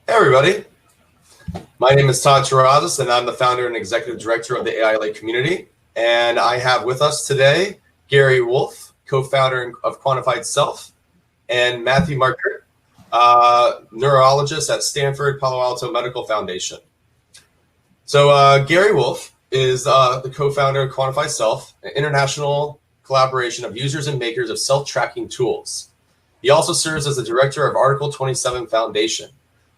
Hey everybody, my name is Todd Terrazas and I'm the founder and executive director of the AI Lake community. And I have with us today Gary Wolf, co-founder of Quantified Self, and Matthew Markert, neurologist at Stanford Palo Alto Medical Foundation. So Gary Wolf is the co-founder of Quantified Self, an international collaboration of users and makers of self-tracking tools. He also serves as the director of Article 27 Foundation,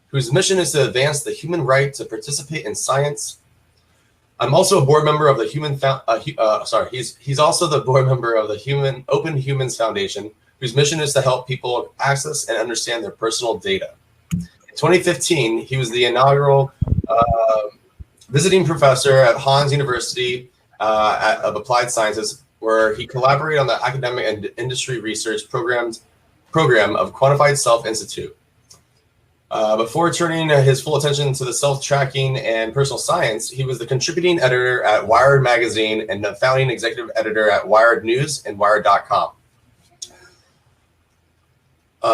whose mission is to advance the human right to participate in science. I'm also a board member of the he's also the board member of the Open Humans Foundation, whose mission is to help people access and understand their personal data. In 2015, he was the inaugural visiting professor at Hans University of Applied Sciences, where he collaborated on the academic and industry research program of Quantified Self Institute. Before turning his full attention to the self-tracking and personal science, he was the contributing editor at Wired Magazine and the founding executive editor at Wired News and Wired.com.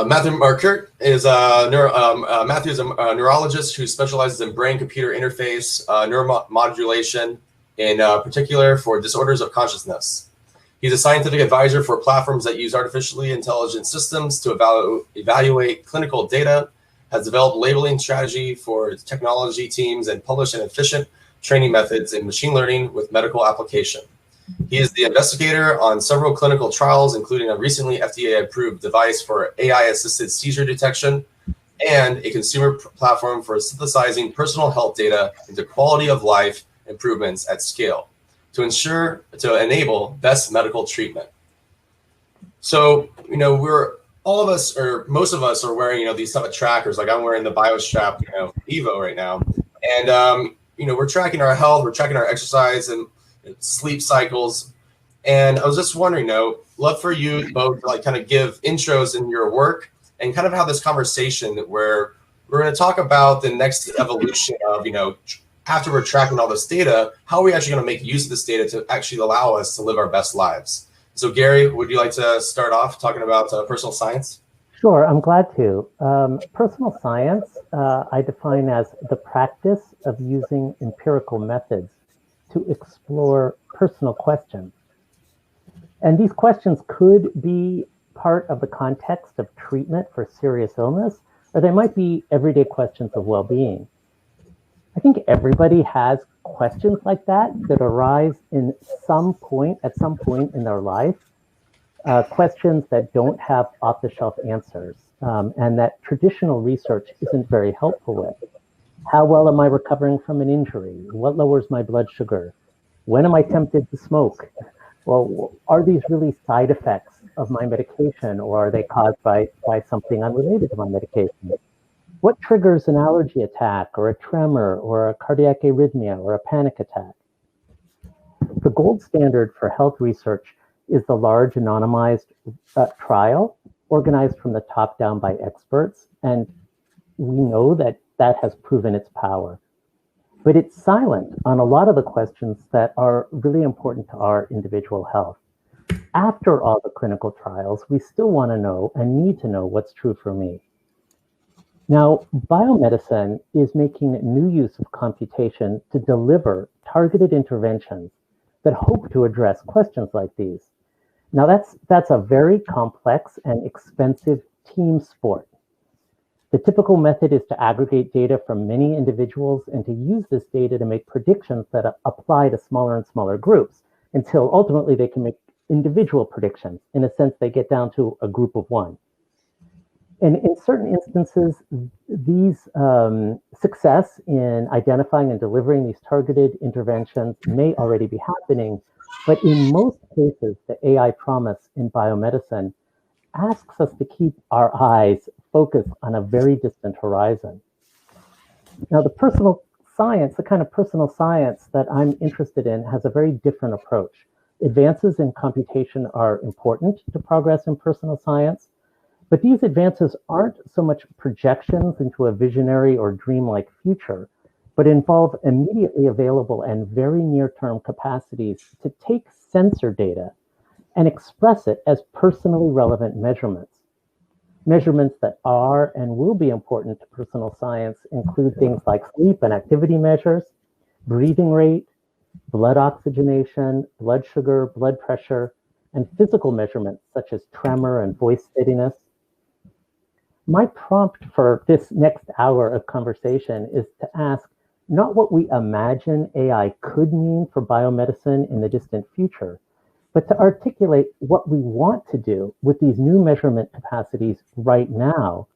Matthew Markert is Matthew is a neurologist who specializes in brain-computer interface neuromodulation, in particular for disorders of consciousness. He's a scientific advisor for platforms that use artificially intelligent systems to evaluate clinical data, has developed labeling strategy for technology teams, and published an efficient training methods in machine learning with medical application. He is the investigator on several clinical trials, including a recently FDA-approved device for AI-assisted seizure detection and a consumer platform for synthesizing personal health data into quality of life improvements at scale to enable best medical treatment. So, all of us, or most of us, are wearing, these type of trackers. Like I'm wearing the BioStrap, Evo right now, and we're tracking our health, we're tracking our exercise and sleep cycles. And I was just wondering, love for you both to kind of give intros in your work and kind of have this conversation where we're going to talk about the next evolution of, after we're tracking all this data, how are we actually going to make use of this data to actually allow us to live our best lives? So Gary, would you like to start off talking about personal science? Sure, I'm glad to. Personal science, I define as the practice of using empirical methods to explore personal questions. And these questions could be part of the context of treatment for serious illness, or they might be everyday questions of well-being. I think everybody has questions like that arise at some point in their life, questions that don't have off-the-shelf answers, and that traditional research isn't very helpful with. How well am I recovering from an injury? What lowers my blood sugar? When am I tempted to smoke? Well, are these really side effects of my medication, or are they caused by something unrelated to my medication? What triggers an allergy attack, or a tremor, or a cardiac arrhythmia, or a panic attack? The gold standard for health research is the large anonymized trial organized from the top down by experts, and we know that has proven its power. But it's silent on a lot of the questions that are really important to our individual health. After all the clinical trials, we still want to know and need to know what's true for me. Now, biomedicine is making new use of computation to deliver targeted interventions that hope to address questions like these. Now, that's a very complex and expensive team sport. The typical method is to aggregate data from many individuals and to use this data to make predictions that apply to smaller and smaller groups until ultimately they can make individual predictions. In a sense, they get down to a group of one. And in certain instances, these success in identifying and delivering these targeted interventions may already be happening, but in most cases, the AI promise in biomedicine asks us to keep our eyes focused on a very distant horizon. Now, the personal science, the kind of personal science that I'm interested in, has a very different approach. Advances in computation are important to progress in personal science, but these advances aren't so much projections into a visionary or dreamlike future, but involve immediately available and very near-term capacities to take sensor data and express it as personally relevant measurements. Measurements that are and will be important to personal science include things like sleep and activity measures, breathing rate, blood oxygenation, blood sugar, blood pressure, and physical measurements such as tremor and voice steadiness. My prompt for this next hour of conversation is to ask not what we imagine AI could mean for biomedicine in the distant future, but to articulate what we want to do with these new measurement capacities right now,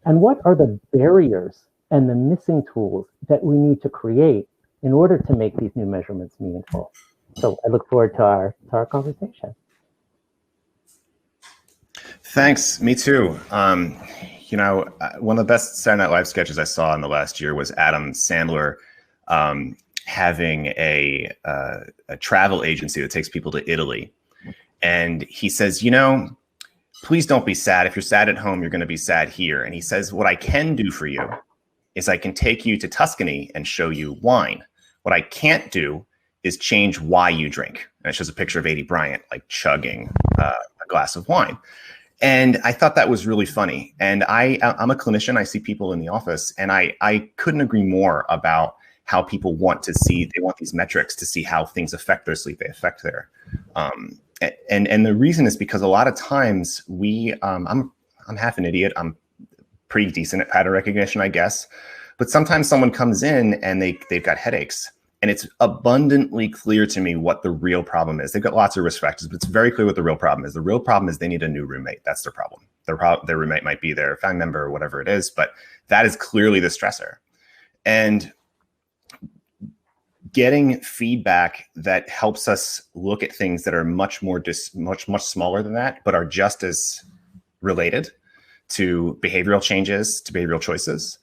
and what are the barriers and the missing tools that we need to create in order to make these new measurements meaningful. So I look forward to our conversation. Thanks, me too. You know, one of the best Saturday Night Live sketches I saw in the last year was Adam Sandler having a travel agency that takes people to Italy. And he says, you know, please don't be sad. If you're sad at home, you're going to be sad here. And he says, what I can do for you is I can take you to Tuscany and show you wine. What I can't do is change why you drink. And it shows a picture of A.D. Bryant, like chugging a glass of wine. And I thought that was really funny. And I'm a clinician. I see people in the office, and I couldn't agree more about how people want to see, they want these metrics to see how things affect their sleep, they affect their, and the reason is because a lot of times I'm half an idiot. I'm pretty decent at pattern recognition, I guess. But sometimes someone comes in and they've got headaches, and it's abundantly clear to me what the real problem is. They've got lots of risk factors, but it's very clear what the real problem is. The real problem is they need a new roommate. That's their problem. Their roommate might be their family member or whatever it is, but that is clearly the stressor. And getting feedback that helps us look at things that are much smaller than that, but are just as related to behavioral changes, to behavioral choices,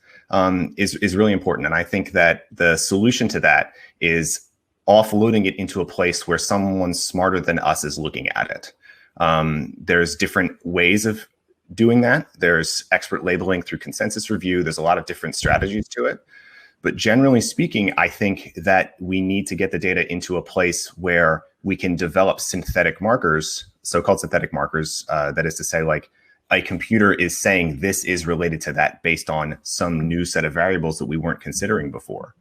is really important. And I think that the solution to that is offloading it into a place where someone smarter than us is looking at it. There's different ways of doing that. There's expert labeling through consensus review. There's a lot of different strategies to it. But generally speaking, I think that we need to get the data into a place where we can develop synthetic markers, so-called synthetic markers, that is to say, like, a computer is saying this is related to that based on some new set of variables that we weren't considering before.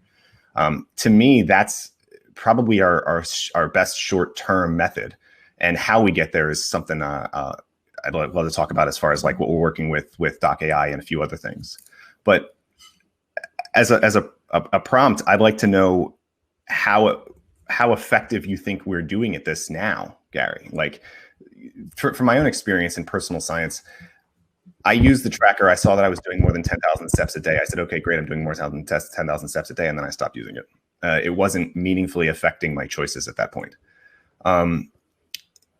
To me, that's probably our best short-term method. And how we get there is something I'd love to talk about as far as like what we're working with Doc AI and a few other things. But as a prompt, I'd like to know how effective you think we're doing at this now, Gary. Like, from my own experience in personal science, I used the tracker. I saw that I was doing more than 10,000 steps a day. I said, okay, great, I'm doing more than 10,000 steps a day, and then I stopped using it. It wasn't meaningfully affecting my choices at that point.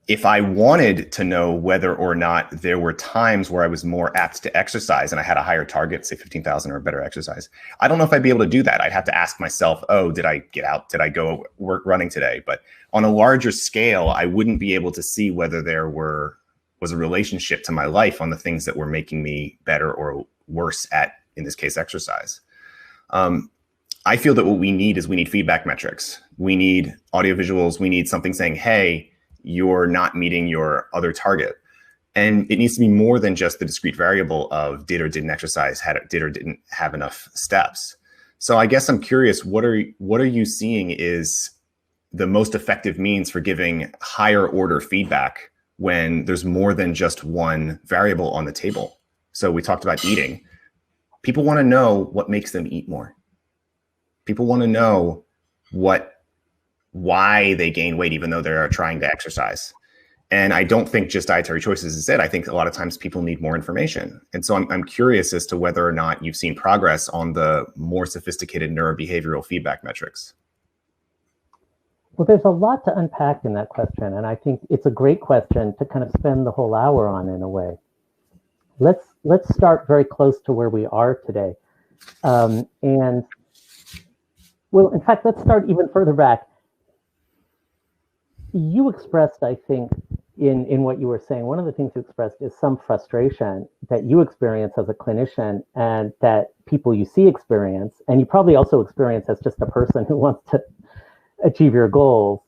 If I wanted to know whether or not there were times where I was more apt to exercise and I had a higher target, say 15,000 or a better exercise, I don't know if I'd be able to do that. I'd have to ask myself, oh, did I get out? Did I go work running today? But on a larger scale, I wouldn't be able to see whether there was a relationship to my life on the things that were making me better or worse at, in this case, exercise. I feel that what we need feedback metrics. We need audio visuals. We need something saying, hey, you're not meeting your other target. And it needs to be more than just the discrete variable of did or didn't exercise, did or didn't have enough steps. So I guess I'm curious, what are you seeing is the most effective means for giving higher order feedback when there's more than just one variable on the table? So we talked about eating. People want to know what makes them eat more. People want to know why they gain weight, even though they're trying to exercise. And I don't think just dietary choices is it. I think a lot of times people need more information. And so I'm curious as to whether or not you've seen progress on the more sophisticated neurobehavioral feedback metrics. Well, there's a lot to unpack in that question, and I think it's a great question to kind of spend the whole hour on in a way. Let's start very close to where we are today. Well, in fact, let's start even further back. You expressed, I think, in what you were saying, one of the things you expressed is some frustration that you experience as a clinician and that people you see experience, and you probably also experience as just a person who wants to achieve your goals,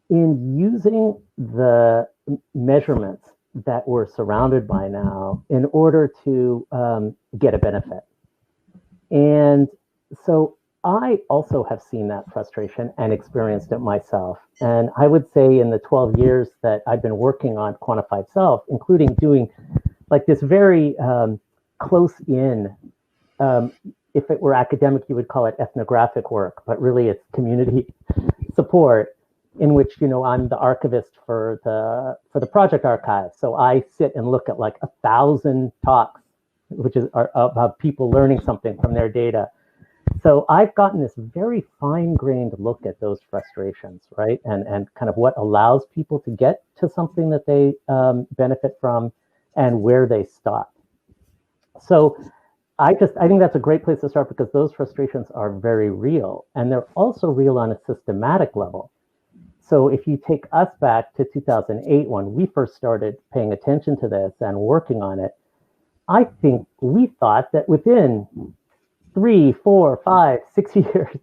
in using the measurements that we're surrounded by now in order to get a benefit. And so I also have seen that frustration and experienced it myself. And I would say in the 12 years that I've been working on quantified self, including doing like this very close in, if it were academic, you would call it ethnographic work, but really it's community support, in which, you know, I'm the archivist for the project archive. So I sit and look at like 1,000 talks, which are about people learning something from their data. So I've gotten this very fine-grained look at those frustrations, right? And kind of what allows people to get to something that they benefit from and where they stop. So I think that's a great place to start, because those frustrations are very real, and they're also real on a systematic level. So if you take us back to 2008, when we first started paying attention to this and working on it, I think we thought that within 3, 4, 5, 6 years,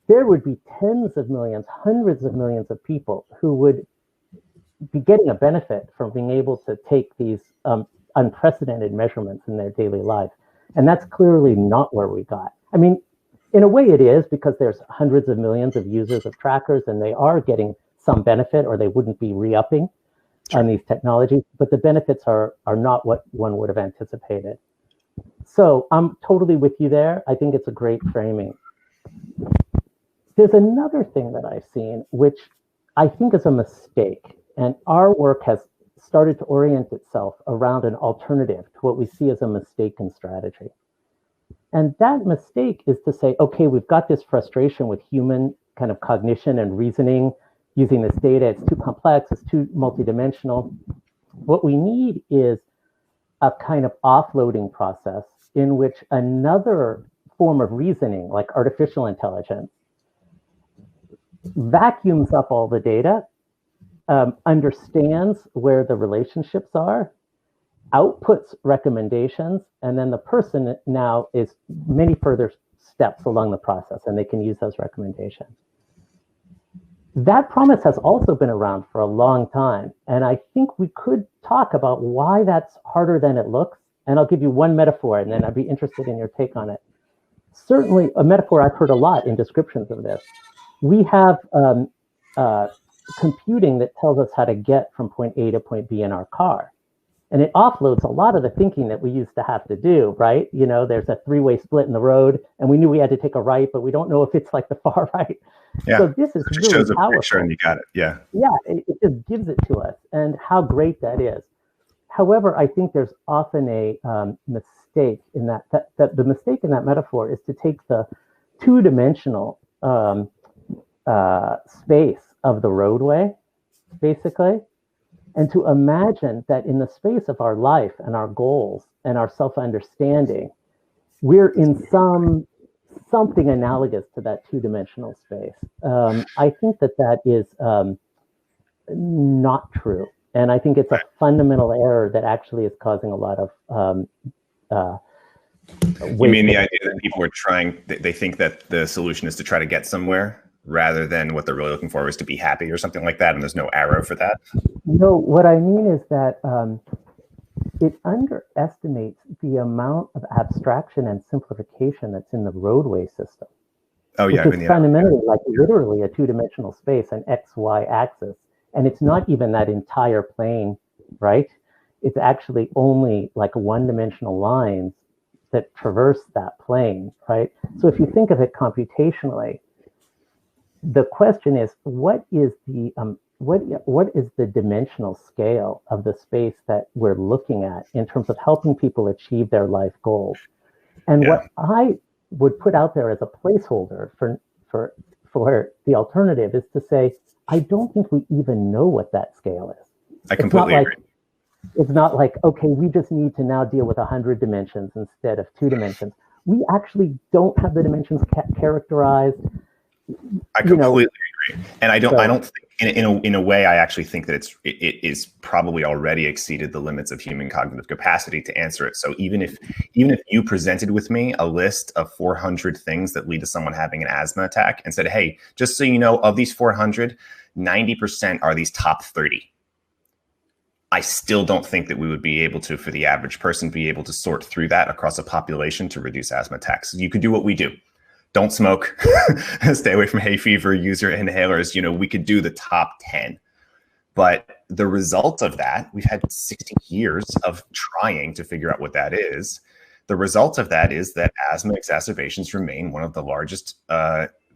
there would be tens of millions, hundreds of millions of people who would be getting a benefit from being able to take these unprecedented measurements in their daily life. And that's clearly not where we got. I mean, in a way it is, because there's hundreds of millions of users of trackers, and they are getting some benefit, or they wouldn't be re-upping on these technologies, but the benefits are not what one would have anticipated. So I'm totally with you there. I think it's a great framing. There's another thing that I've seen, which I think is a mistake, and our work has started to orient itself around an alternative to what we see as a mistaken strategy. And that mistake is to say, okay, we've got this frustration with human kind of cognition and reasoning using this data. It's too complex, it's too multidimensional. What we need is a kind of offloading process in which another form of reasoning, like artificial intelligence, vacuums up all the data, understands where the relationships are, outputs recommendations, and then the person now is many further steps along the process, and they can use those recommendations. That promise has also been around for a long time, and I think we could talk about why that's harder than it looks. And I'll give you one metaphor, and then I'd be interested in your take on it. Certainly, a metaphor I've heard a lot in descriptions of this. We have computing that tells us how to get from point A to point B in our car. And it offloads a lot of the thinking that we used to have to do, right? You know, there's a 3-way split in the road, and we knew we had to take a right, but we don't know if it's like the far right. Yeah. So this is really shows a powerful. picture and you got it. Yeah. Yeah, it just gives it to us, and how great that is. However, I think there's often a mistake in that the mistake in that metaphor is to take the two-dimensional space of the roadway, basically, and to imagine that in the space of our life and our goals and our self-understanding, we're in something analogous to that two-dimensional space. I think that is not true. And I think it's a fundamental error that actually is causing a lot of you mean the idea that people are trying, they think that the solution is to try to get somewhere rather than what they're really looking for is to be happy or something like that, and there's no arrow for that? No, what I mean is that it underestimates the amount of abstraction and simplification that's in the roadway system. Oh yeah, which is fundamentally like literally a two-dimensional space, an XY axis. And it's not even that entire plane, right? It's actually only like one-dimensional lines that traverse that plane, right? So if you think of it computationally, the question is, what is the dimensional scale of the space that we're looking at in terms of helping people achieve their life goals? And what I would put out there as a placeholder for the alternative is to say, I don't think we even know what that scale is. I completely agree. It's not like, okay, we just need to now deal with 100 dimensions instead of 2 dimensions. We actually don't have the dimensions characterized. I completely agree. And I don't think, in a way, I actually think that it is probably already exceeded the limits of human cognitive capacity to answer it. So even if you presented with me a list of 400 things that lead to someone having an asthma attack and said, hey, just so you know, of these 400, 90% are these top 30. I still don't think that we would be able to, for the average person, be able to sort through that across a population to reduce asthma attacks. You could do what we do. Don't smoke, stay away from hay fever, use your inhalers. We could do the top 10. But the result of that, we've had 60 years of trying to figure out what that is. The result of that is that asthma exacerbations remain one of the largest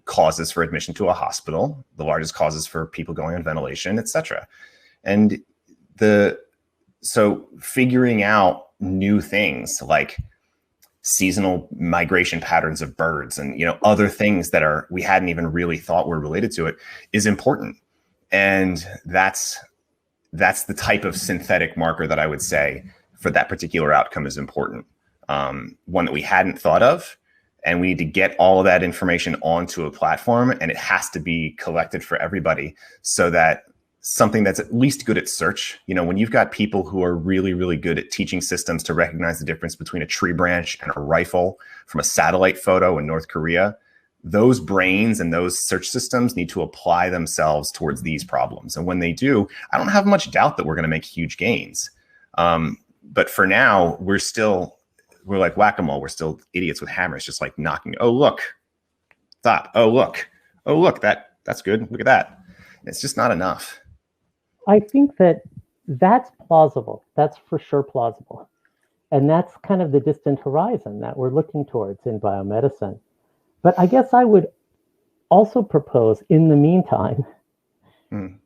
causes for admission to a hospital, the largest causes for people going on ventilation, et cetera. And so figuring out new things like seasonal migration patterns of birds and other things that we hadn't even really thought were related to it is important. And that's the type of synthetic marker that I would say for that particular outcome is important. One that we hadn't thought of, and we need to get all of that information onto a platform, and it has to be collected for everybody so that something that's at least good at search. When you've got people who are really, really good at teaching systems to recognize the difference between a tree branch and a rifle from a satellite photo in North Korea, those brains and those search systems need to apply themselves towards these problems. And when they do, I don't have much doubt that we're going to make huge gains. But for now, we're like whack-a-mole. We're still idiots with hammers, just like knocking. Oh, look, stop. Oh, look, that's good. Look at that. It's just not enough. I think that's plausible. That's for sure plausible. And that's kind of the distant horizon that we're looking towards in biomedicine. But I guess I would also propose, in the meantime,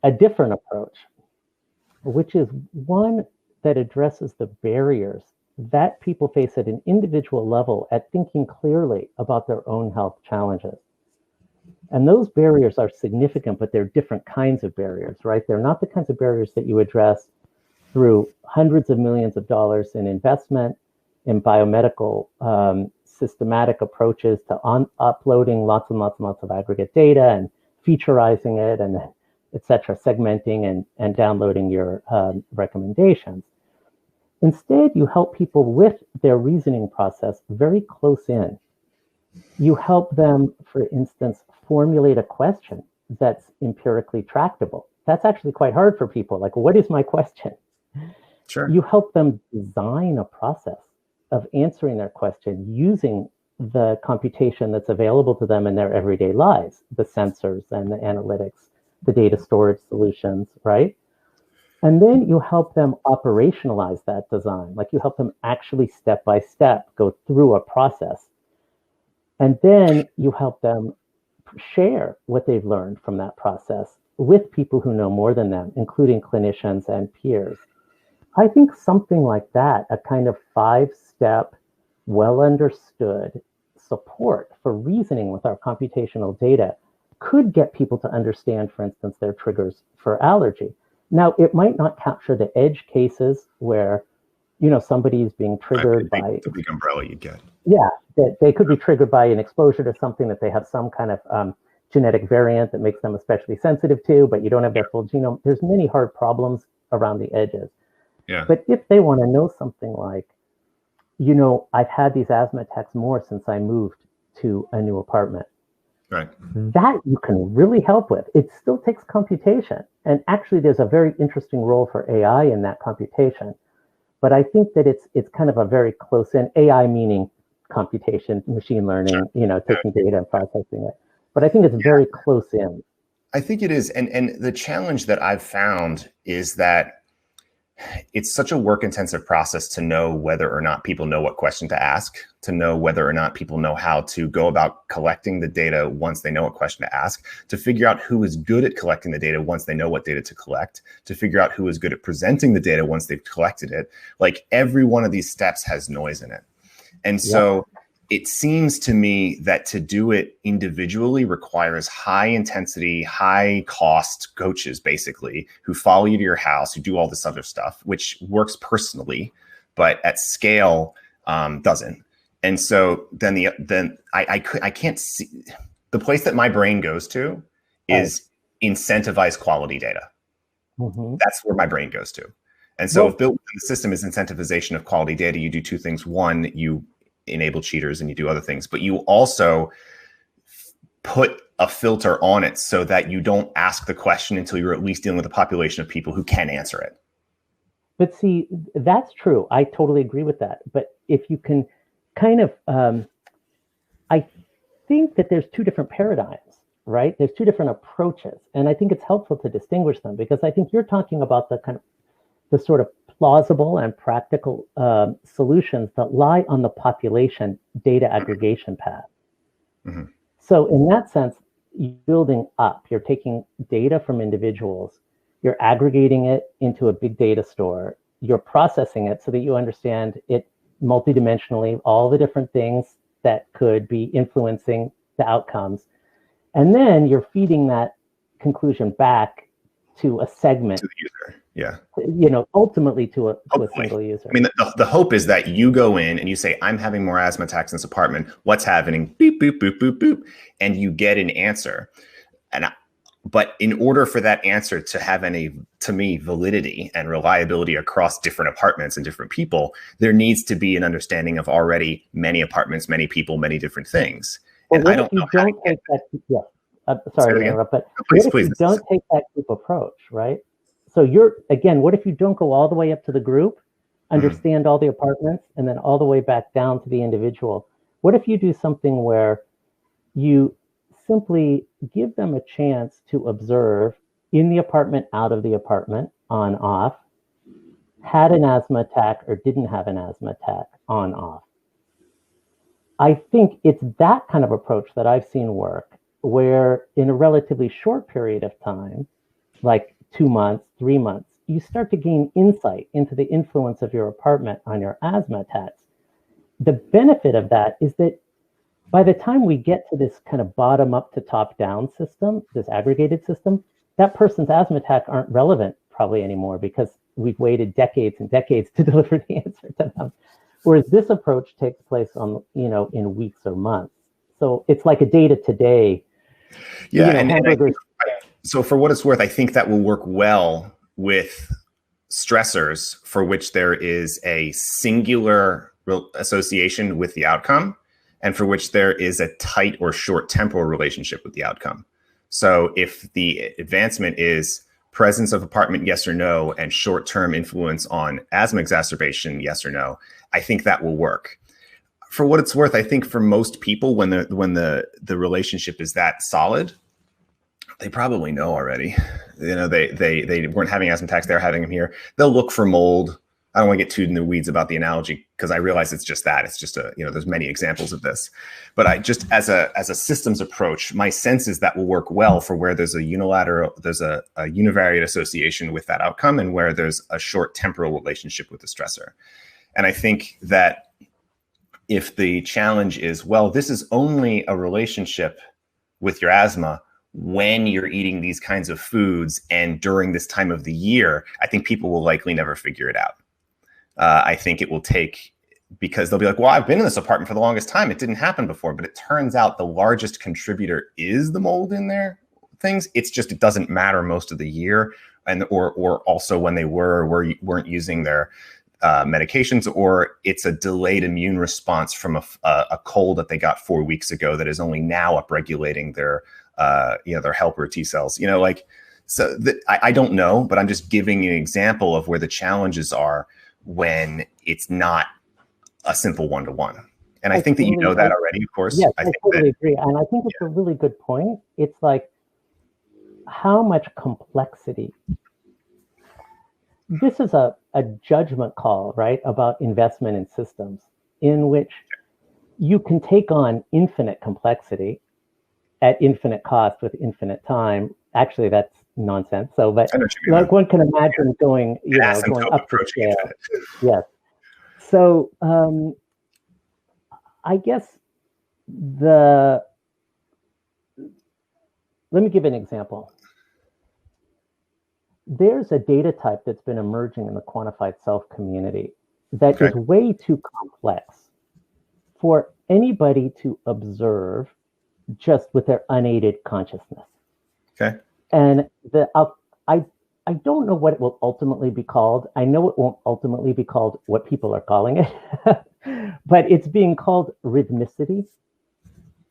a different approach, which is one that addresses the barriers that people face at an individual level at thinking clearly about their own health challenges. And those barriers are significant, but they're different kinds of barriers, right? They're not the kinds of barriers that you address through hundreds of millions of dollars in investment in biomedical systematic approaches to uploading lots and lots and lots of aggregate data and featurizing it and et cetera, segmenting and downloading your recommendations. Instead, you help people with their reasoning process very close in. You help them, for instance, formulate a question that's empirically tractable. That's actually quite hard for people. Like, what is my question? Sure. You help them design a process of answering their question using the computation that's available to them in their everyday lives, the sensors and the analytics, the data storage solutions, right? And then you help them operationalize that design. Like, you help them actually step by step go through a process. And then you help them share what they've learned from that process with people who know more than them, including clinicians and peers. I think something like that, a kind of 5-step, well understood support for reasoning with our computational data could get people to understand, for instance, their triggers for allergy. Now, it might not capture the edge cases where, somebody's being triggered by the big umbrella you get. Yeah, they could be triggered by an exposure to something that they have some kind of genetic variant that makes them especially sensitive to, but you don't have their full genome. There's many hard problems around the edges. Yeah. But if they want to know something like, I've had these asthma attacks more since I moved to a new apartment. Right. That you can really help with. It still takes computation. And actually, there's a very interesting role for AI in that computation. But I think that it's kind of a very close in, AI meaning computation, machine learning, taking data and processing it. But I think it's very close in. I think it is. And the challenge that I've found is that it's such a work-intensive process to know whether or not people know what question to ask, to know whether or not people know how to go about collecting the data once they know what question to ask, to figure out who is good at collecting the data once they know what data to collect, to figure out who is good at presenting the data once they've collected it. Like, every one of these steps has noise in it. And so it seems to me that to do it individually requires high intensity, high cost coaches, basically, who follow you to your house, who do all this other stuff, which works personally, but at scale doesn't. And so then I can't see, the place that my brain goes to is incentivize quality data. Mm-hmm. That's where my brain goes to. And so if built within the system is incentivization of quality data, you do two things. One, you enable cheaters and you do other things, but you also put a filter on it so that you don't ask the question until you're at least dealing with a population of people who can answer it. But see, that's true. I totally agree with that. But if you can kind of, I think that there's two different paradigms, right? There's two different approaches. And I think it's helpful to distinguish them, because I think you're talking about the kind of the sort of plausible and practical solutions that lie on the population data aggregation path. Mm-hmm. So in that sense, you're building up, you're taking data from individuals, you're aggregating it into a big data store, you're processing it so that you understand it multidimensionally, all the different things that could be influencing the outcomes. And then you're feeding that conclusion back to a segment. To the user, yeah. Ultimately to a single user. I mean, the hope is that you go in and you say, I'm having more asthma attacks in this apartment. What's happening? Beep, boop, boop, boop, boop. And you get an answer. But in order for that answer to have any, to me, validity and reliability across different apartments and different people, there needs to be an understanding of already many apartments, many people, many different things. And I don't know how to get that. Yeah. Sorry to interrupt, but what if you don't take that group approach, right? So what if you don't go all the way up to the group, understand all the apartments, and then all the way back down to the individual? What if you do something where you simply give them a chance to observe in the apartment, out of the apartment, on, off, had an asthma attack or didn't have an asthma attack, on, off? I think it's that kind of approach that I've seen work, where in a relatively short period of time, like 2 months, 3 months, you start to gain insight into the influence of your apartment on your asthma attacks. The benefit of that is that by the time we get to this kind of bottom up to top down system, this aggregated system, that person's asthma attack aren't relevant probably anymore, because we've waited decades and decades to deliver the answer to them. Whereas this approach takes place on, in weeks or months. So it's like a day to day. Yeah, and so for what it's worth, I think that will work well with stressors for which there is a singular association with the outcome, and for which there is a tight or short temporal relationship with the outcome. So if the advancement is presence of apartment, yes or no, and short-term influence on asthma exacerbation, yes or no, I think that will work. For what it's worth, I think for most people, when the relationship is that solid, they probably know already. They weren't having asthma attacks; they're having them here. They'll look for mold. I don't want to get too in the weeds about the analogy, because I realize it's just that. It's just there's many examples of this. But I just, as a systems approach, my sense is that will work well for where there's a univariate association with that outcome, and where there's a short temporal relationship with the stressor. And I think that if the challenge is, well, this is only a relationship with your asthma when you're eating these kinds of foods and during this time of the year, I think people will likely never figure it out. I think it will take, because they'll be like, well, I've been in this apartment for the longest time. It didn't happen before. But it turns out the largest contributor is the mold in their things. It's just, it doesn't matter most of the year, and or also when they weren't using their medications, or it's a delayed immune response from a cold that they got 4 weeks ago that is only now upregulating their helper T cells. I don't know, but I'm just giving you an example of where the challenges are when it's not a simple one-to-one. And I think that you know that already, of course. Yes, I totally agree. And I think it's a really good point. It's like, how much complexity. This is a judgment call, right, about investment in systems, in which you can take on infinite complexity at infinite cost with infinite time. Actually, that's nonsense. So, but like one can imagine going up to scale. Yes. So, I guess let me give an example. There's a data type that's been emerging in the quantified self community that is way too complex for anybody to observe just with their unaided consciousness. Okay. And I don't know what it will ultimately be called. I know it won't ultimately be called what people are calling it, but it's being called rhythmicity.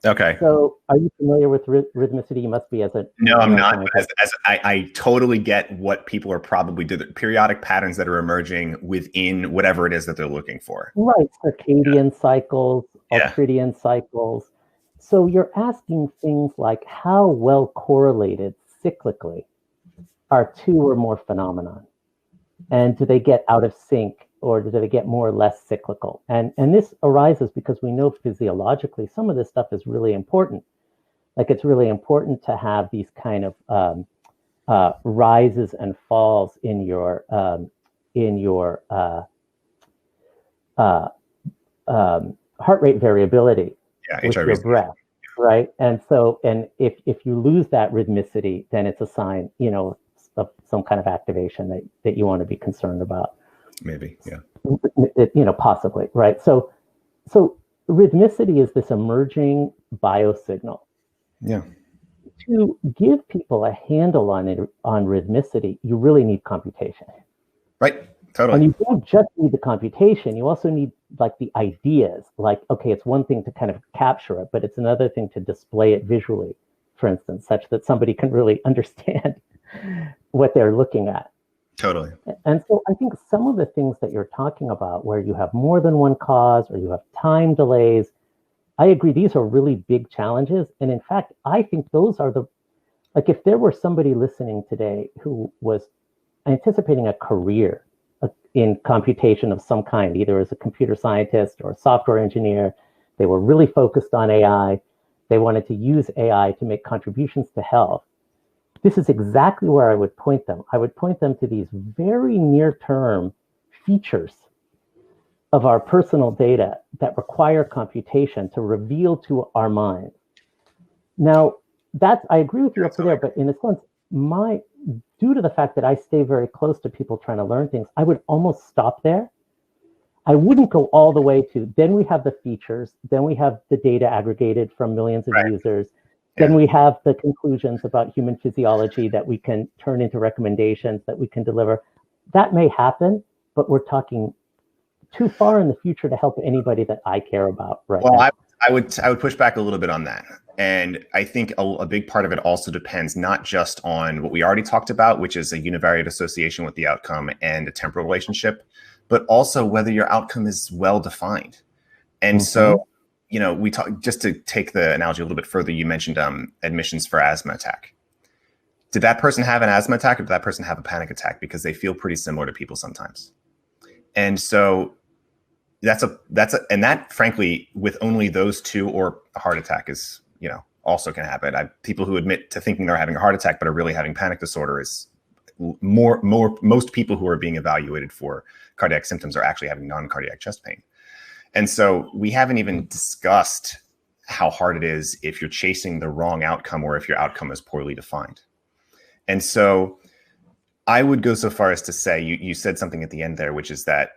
Okay. So are you familiar with rhythmicity? You must be as a No, I'm not. But I totally get what people are probably doing. Periodic patterns that are emerging within whatever it is that they're looking for. Right, circadian cycles, ultradian cycles. So you're asking things like how well correlated cyclically are two or more phenomenon, and do they get out of sync, or do they get more or less cyclical? And this arises because we know physiologically some of this stuff is really important. Like it's really important to have these kind of rises and falls in your heart rate variability with your breath, right? And so, and if you lose that rhythmicity, then it's a sign, of some kind of activation that you want to be concerned about. Maybe, yeah. Possibly, right? So rhythmicity is this emerging biosignal. Yeah. To give people a handle on rhythmicity, you really need computation. Right. Totally. And you don't just need the computation, you also need like the ideas. Like, okay, it's one thing to kind of capture it, but it's another thing to display it visually, for instance, such that somebody can really understand what they're looking at. Totally. And so I think some of the things that you're talking about, where you have more than one cause or you have time delays, I agree, these are really big challenges. And in fact, I think those are like if there were somebody listening today who was anticipating a career in computation of some kind, either as a computer scientist or a software engineer, they were really focused on AI, they wanted to use AI to make contributions to health, this is exactly where I would point them. I would point them to these very near-term features of our personal data that require computation to reveal to our mind. Now, I agree with you up to there, but in a sense, due to the fact that I stay very close to people trying to learn things, I would almost stop there. I wouldn't go all the way to, then we have the features, then we have the data aggregated from millions of users, then we have the conclusions about human physiology that we can turn into recommendations that we can deliver. That may happen, but we're talking too far in the future to help anybody that I care about right now. I would push back a little bit on that. And I think a big part of it also depends not just on what we already talked about, which is a univariate association with the outcome and a temporal relationship, but also whether your outcome is well defined. And so, we talk, just to take the analogy a little bit further, you mentioned admissions for asthma attack. Did that person have an asthma attack, or did that person have a panic attack? Because they feel pretty similar to people sometimes. And so and that frankly, with only those two, or a heart attack is, also can happen. People who admit to thinking they're having a heart attack, but are really having panic disorder is most people who are being evaluated for cardiac symptoms are actually having non-cardiac chest pain. And so we haven't even discussed how hard it is if you're chasing the wrong outcome, or if your outcome is poorly defined. And so I would go so far as to say, you said something at the end there, which is that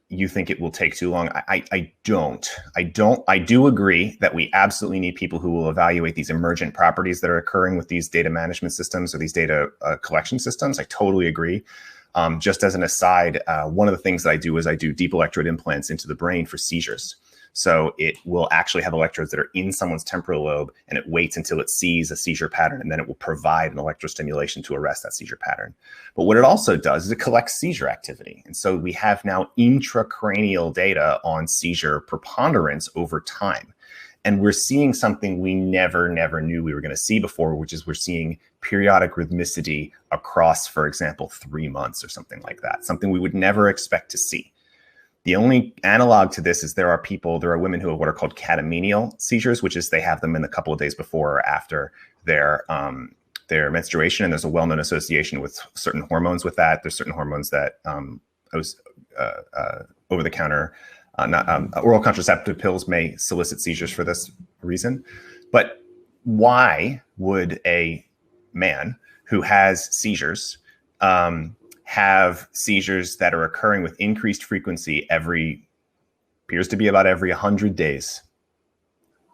you think it will take too long. I don't. I do agree that we absolutely need people who will evaluate these emergent properties that are occurring with these data management systems or these data collection systems. I totally agree. Just as an aside, one of the things that I do is I do deep electrode implants into the brain for seizures. So it will actually have electrodes that are in someone's temporal lobe, and it waits until it sees a seizure pattern, and then it will provide an electrostimulation to arrest that seizure pattern. But what it also does is it collects seizure activity. And so we have now intracranial data on seizure preponderance over time. And we're seeing something we never knew we were going to see before, which is we're seeing periodic rhythmicity across, for example, 3 months or something like that, something we would never expect to see. The only analog to this is there are women who have what are called catamenial seizures, which is they have them in a couple of days before or after their menstruation. And there's a well-known association with certain hormones with that. There's certain hormones that over-the-counter oral contraceptive pills may solicit seizures for this reason. But why would a man who has seizures have seizures that are occurring with increased frequency appears to be about every 100 days?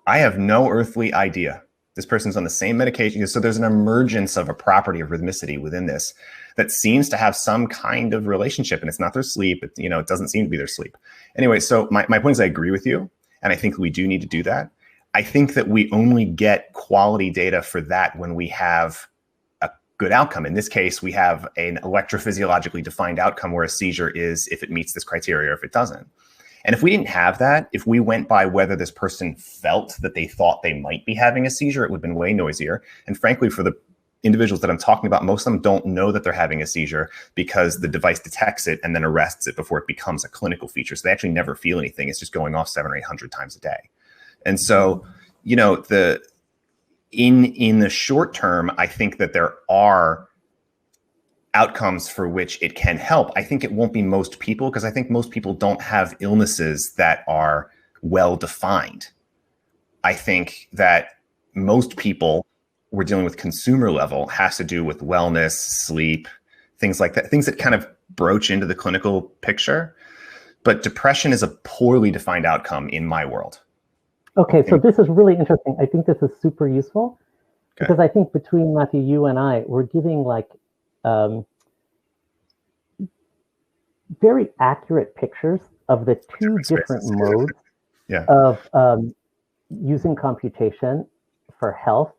I have no earthly idea. This person's on the same medication. So there's an emergence of a property of rhythmicity within this that seems to have some kind of relationship, and it's not their sleep. It doesn't seem to be their sleep. Anyway, so my point is I agree with you, and I think we do need to do that. I think that we only get quality data for that when we have a good outcome. In this case, we have an electrophysiologically defined outcome where a seizure is if it meets this criteria or if it doesn't. And if we didn't have that, if we went by whether this person felt that they thought they might be having a seizure, it would have been way noisier. And frankly, for the individuals that I'm talking about, most of them don't know that they're having a seizure because the device detects it and then arrests it before it becomes a clinical feature. So they actually never feel anything. It's just going off 700 or 800 times a day. And so, you know, in the short term, I think that there are outcomes for which it can help. I think it won't be most people because I think most people don't have illnesses that are well defined. I think that most people we're dealing with consumer level has to do with wellness, sleep, things like that, things that kind of broach into the clinical picture. But depression is a poorly defined outcome in my world. Okay, so this is really interesting. I think this is super useful because I think between Matthew, you and I, we're giving like very accurate pictures of the two different modes of using computation for health,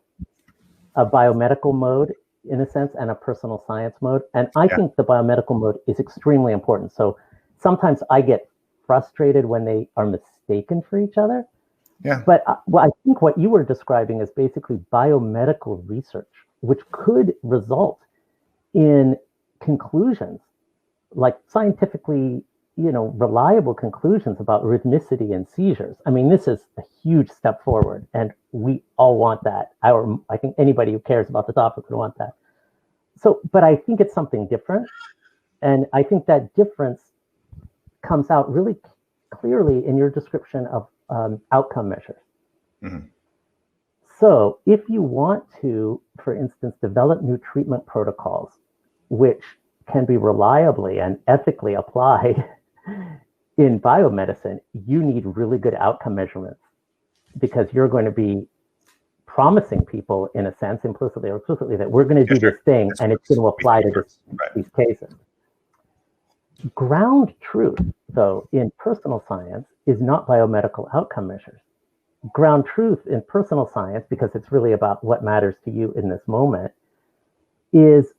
a biomedical mode in a sense and a personal science mode. And I think the biomedical mode is extremely important. So sometimes I get frustrated when they are mistaken for each other. Yeah. But I think what you were describing is basically biomedical research, which could result in conclusions, like scientifically, you know, reliable conclusions about rhythmicity and seizures. I mean, this is a huge step forward, and we all want that. I think anybody who cares about the topic would want that. So, but I think it's something different, and I think that difference comes out really clearly in your description of outcome measures. Mm-hmm. So if you want to, for instance, develop new treatment protocols, which can be reliably and ethically applied in biomedicine, you need really good outcome measurements because you're going to be promising people, in a sense, implicitly or explicitly, that we're going to do this thing and it's going to apply to these cases. Ground truth, though, in personal science is not biomedical outcome measures. Ground truth in personal science, because it's really about what matters to you in this moment, is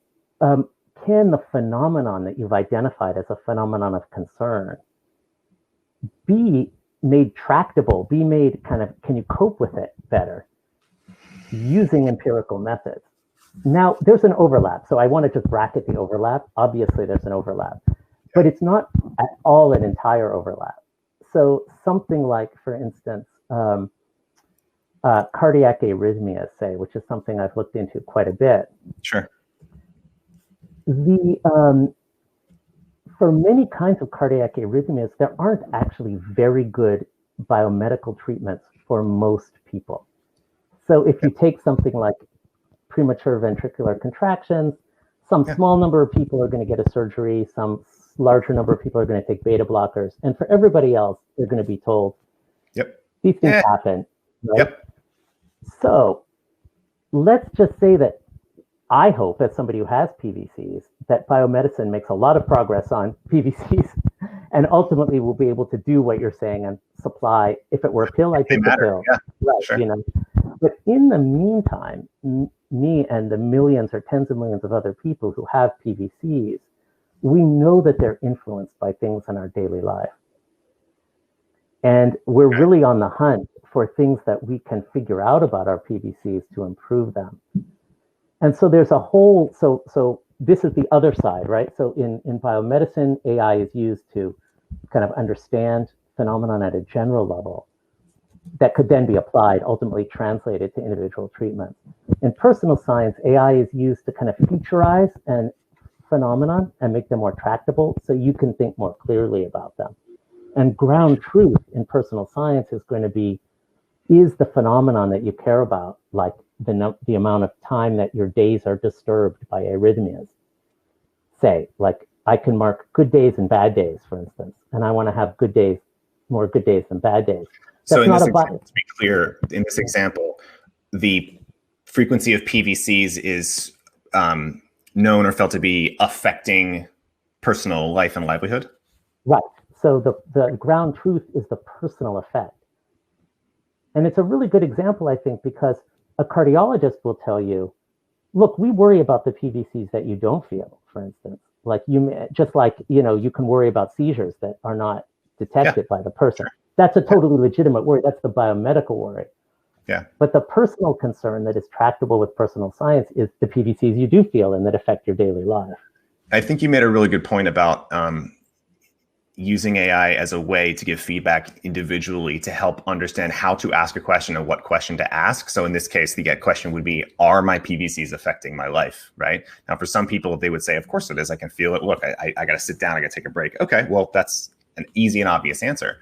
can the phenomenon that you've identified as a phenomenon of concern be made tractable, be made kind of, can you cope with it better using empirical methods? Now, there's an overlap. So I want to just bracket the overlap. Obviously, there's an overlap, but it's not at all an entire overlap. So something like, for instance, cardiac arrhythmia, say, which is something I've looked into quite a bit. Sure. For many kinds of cardiac arrhythmias, there aren't actually very good biomedical treatments for most people. So if you take something like premature ventricular contractions, some small number of people are going to get a surgery, some larger number of people are going to take beta blockers, and for everybody else, they're going to be told, these things happen, right? So let's just say that I hope, as somebody who has PVCs, that biomedicine makes a lot of progress on PVCs and ultimately will be able to do what you're saying and supply. If it were a pill, I'd take the pill. Right, sure. You know. But in the meantime, me and the millions or tens of millions of other people who have PVCs, we know that they're influenced by things in our daily life. And we're really on the hunt for things that we can figure out about our PVCs to improve them. And so there's a whole, so this is the other side, right? So in biomedicine, AI is used to kind of understand phenomenon at a general level that could then be applied, ultimately translated to individual treatments. In personal science, AI is used to kind of featurize and phenomenon and make them more tractable so you can think more clearly about them. And ground truth in personal science is going to be, is the phenomenon that you care about, like the amount of time that your days are disturbed by arrhythmias. Say, like I can mark good days and bad days, for instance, and I want to have good days, more good days than bad days. So in this example, to be clear, in this example, the frequency of PVCs is known or felt to be affecting personal life and livelihood? Right. So the ground truth is the personal effect. And it's a really good example, I think, because a cardiologist will tell you, look, we worry about the PVCs that you don't feel, for instance. Like just like, you can worry about seizures that are not detected by the person. Sure. That's a totally legitimate worry. That's the biomedical worry. Yeah. But the personal concern that is tractable with personal science is the PVCs you do feel and that affect your daily life. I think you made a really good point about using AI as a way to give feedback individually to help understand how to ask a question and what question to ask. So in this case, the question would be, are my PVCs affecting my life, right? Now, for some people, they would say, of course it is. I can feel it. Look, I got to sit down. I got to take a break. Okay, well, that's an easy and obvious answer.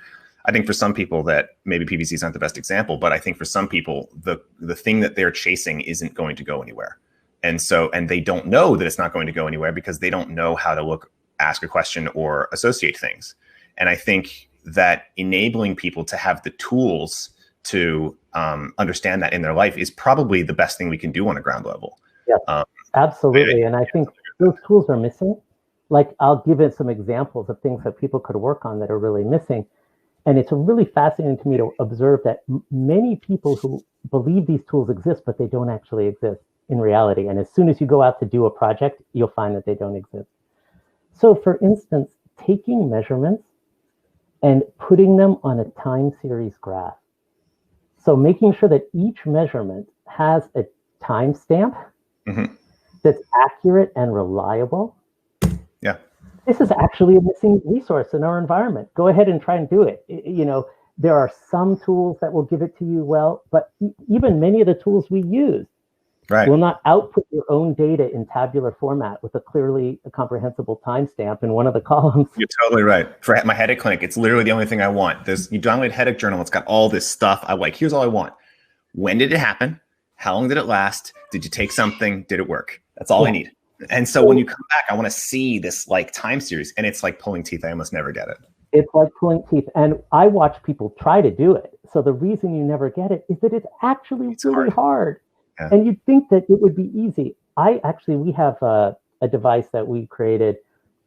I think for some people that maybe PVCs aren't the best example, but I think for some people, the thing that they're chasing isn't going to go anywhere. And they don't know that it's not going to go anywhere because they don't know how to ask a question or associate things. And I think that enabling people to have the tools to understand that in their life is probably the best thing we can do on a ground level. Yeah, absolutely. And I think those tools are missing. Like, I'll give it some examples of things that people could work on that are really missing. And it's really fascinating to me to observe that many people who believe these tools exist, but they don't actually exist in reality. And as soon as you go out to do a project, you'll find that they don't exist. So for instance, taking measurements and putting them on a time series graph. So making sure that each measurement has a timestamp that's accurate and reliable. Yeah. This is actually a missing resource in our environment. Go ahead and try and do it. There are some tools that will give it to you well, but even many of the tools we use will not output your own data in tabular format with a clearly comprehensible timestamp in one of the columns. You're totally right. For my headache clinic, it's literally the only thing I want. You download Headache Journal. It's got all this stuff. Here's all I want. When did it happen? How long did it last? Did you take something? Did it work? That's all I need. And so when you come back, I want to see this time series, and it's like pulling teeth. I almost never get it. It's like pulling teeth. And I watch people try to do it. So the reason you never get it is that it's actually really hard. Yeah. And you'd think that it would be easy. We have a device that we created.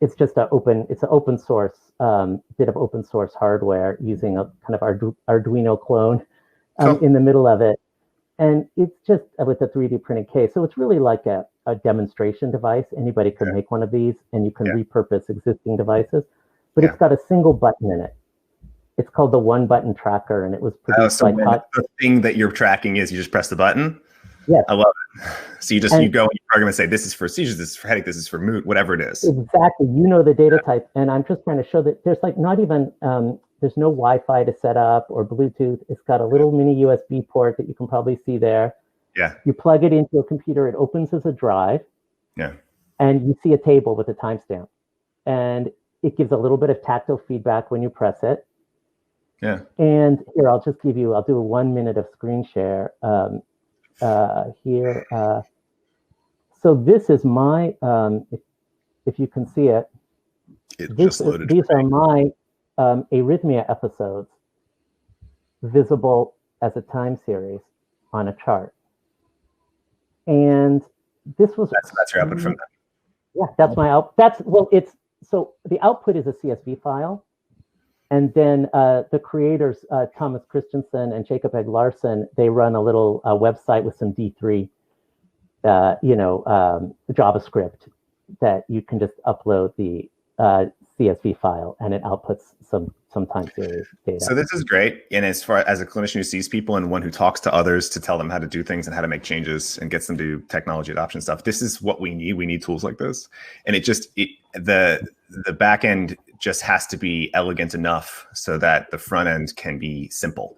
It's just an open source, bit of open source hardware using a kind of Arduino clone in the middle of it. And it's just with a 3D printed case. So it's really like a demonstration device. Anybody could make one of these, and you can repurpose existing devices. But it's got a single button in it. It's called the One Button Tracker, and it was produced by the thing that you're tracking is you just press the button? Yes. I love it. So you go and you program and say, this is for seizures, this is for headache, this is for mood, whatever it is. Exactly. The data type. And I'm just trying to show that there's not even, there's no Wi-Fi to set up or Bluetooth. It's got a little mini USB port that you can probably see there. Yeah. You plug it into a computer, it opens as a drive. Yeah. And you see a table with a timestamp. And it gives a little bit of tactile feedback when you press it. Yeah. And here, I'll do a 1 minute of screen share. Here. So this is my, if you can see it, these are my arrhythmia episodes visible as a time series on a chart. And this was that's your output from that. Yeah, that's my output. So the output is a CSV file. And then the creators, Thomas Christensen and Jacob Egg Larson, they run a little website with some D3, JavaScript that you can just upload the CSV file, and it outputs some time series data. So this is great. And as far as a clinician who sees people and one who talks to others to tell them how to do things and how to make changes and gets them to do technology adoption stuff, this is what we need. We need tools like this. And the back end just has to be elegant enough so that the front end can be simple.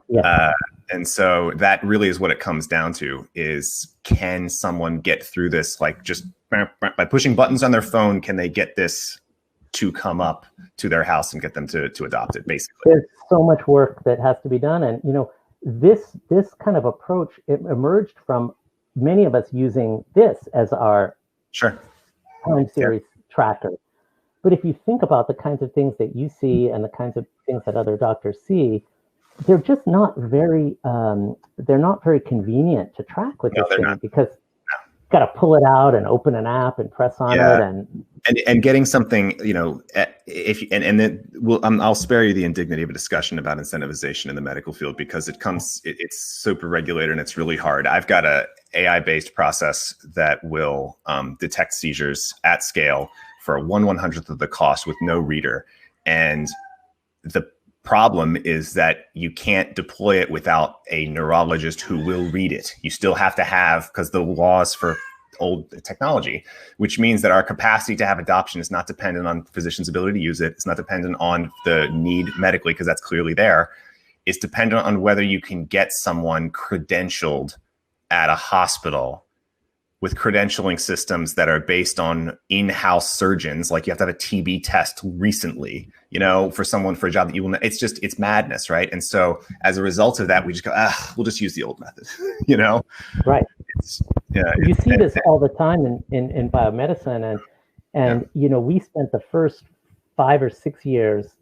Yeah. And so that really is what it comes down to is, can someone get through this? Like, just by pushing buttons on their phone, can they get this to come up to their house and get them to adopt it, basically? There's so much work that has to be done. And, this kind of approach, it emerged from many of us using this as our time series tracker. But if you think about the kinds of things that you see and the kinds of things that other doctors see, they're just not very, they're not very convenient to track with this thing, because got to pull it out and open an app and press on it. And getting something, I'll spare you the indignity of a discussion about incentivization in the medical field, because it's super regulated and it's really hard. I've got a AI-based process that will detect seizures at scale for 1/100th of the cost with no reader. And the problem is that you can't deploy it without a neurologist who will read it. You still have to have, because the laws for old technology, which means that our capacity to have adoption is not dependent on physicians' ability to use it. It's not dependent on the need medically, because that's clearly there. It's dependent on whether you can get someone credentialed at a hospital with credentialing systems that are based on in-house surgeons. Like you have to have a TB test recently, for a job that you will, it's madness, right? And so as a result of that, we just go, we'll just use the old method, Right. You see this all the time in biomedicine, and we spent the first 5 or 6 years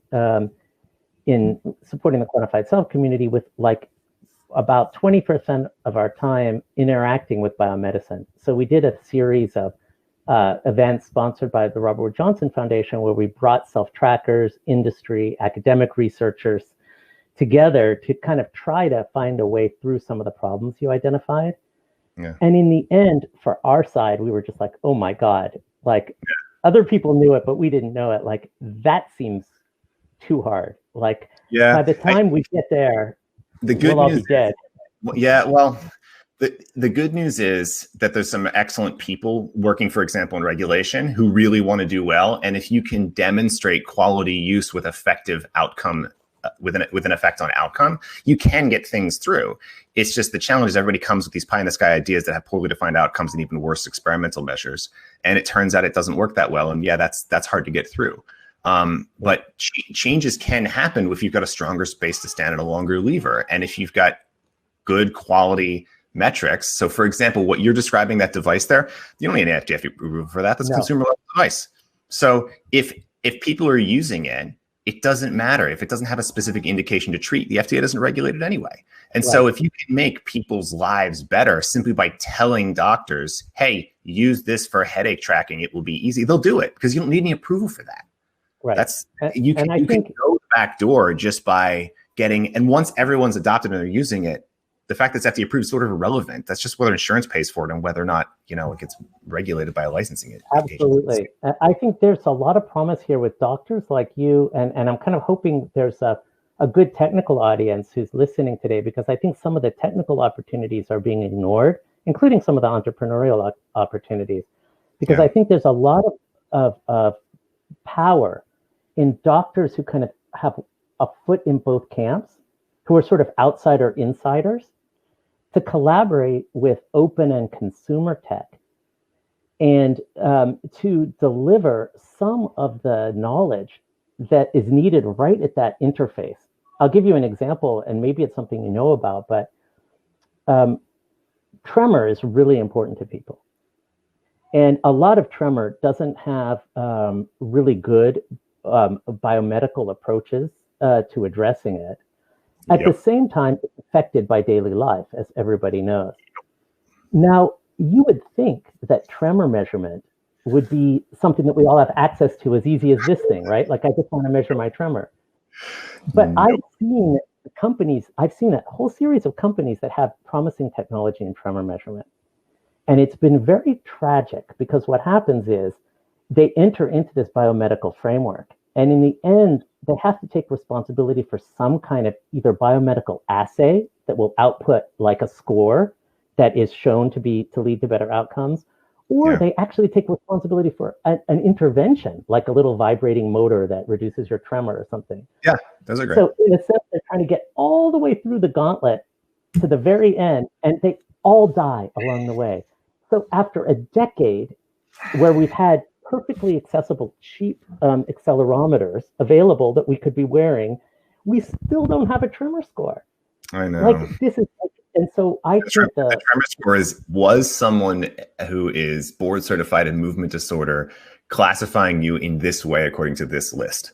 in supporting the quantified self community with about 20% of our time interacting with biomedicine. So we did a series of events sponsored by the Robert Wood Johnson Foundation, where we brought self-trackers, industry, academic researchers together to kind of try to find a way through some of the problems you identified. Yeah. And in the end, for our side, we were just like, oh my God, other people knew it, but we didn't know it. That seems too hard. By the time we get there, we'll all be dead. The good news is that there's some excellent people working, for example, in regulation, who really want to do well. And if you can demonstrate quality use with effective outcome, with an effect on outcome, you can get things through. It's just the challenge is everybody comes with these pie in the sky ideas that have poorly defined outcomes and even worse experimental measures. And it turns out it doesn't work that well. And that's hard to get through. But changes can happen if you've got a stronger space to stand and a longer lever. And if you've got good quality metrics. So for example, what you're describing, that device there, you don't need an FDA approval for that. That's a consumer level device. So if people are using it, it doesn't matter if it doesn't have a specific indication to treat. The FDA doesn't regulate it anyway. And so if you can make people's lives better simply by telling doctors, hey, use this for headache tracking, it will be easy, they'll do it, because you don't need any approval for that. Right. You can go the back door just by getting, and once everyone's adopted and they're using it, the fact that it's FDA approved is sort of irrelevant. That's just whether insurance pays for it and whether or not, it gets regulated by a licensing agency. Absolutely. I think there's a lot of promise here with doctors like you, and I'm kind of hoping there's a good technical audience who's listening today, because I think some of the technical opportunities are being ignored, including some of the entrepreneurial opportunities, because I think there's a lot of power in doctors who kind of have a foot in both camps, who are sort of outsider insiders, to collaborate with open and consumer tech and to deliver some of the knowledge that is needed right at that interface. I'll give you an example, and maybe it's something you know about, but tremor is really important to people. And a lot of tremor doesn't have really good biomedical approaches to addressing it. At the same time, it's affected by daily life, as everybody knows. Now, you would think that tremor measurement would be something that we all have access to as easy as this thing, right? I just want to measure my tremor. But I've seen a whole series of companies that have promising technology in tremor measurement. And it's been very tragic, because what happens is they enter into this biomedical framework. And in the end, they have to take responsibility for some kind of either biomedical assay that will output a score that is shown to lead to better outcomes, or they actually take responsibility for an intervention, like a little vibrating motor that reduces your tremor or something. Yeah, those are great. So in a sense, they're trying to get all the way through the gauntlet to the very end, and they all die along the way. So after a decade where we've had perfectly accessible, cheap accelerometers available that we could be wearing, we still don't have a tremor score. I know. This is, and so I think the tremor score was someone who is board certified in movement disorder classifying you in this way according to this list.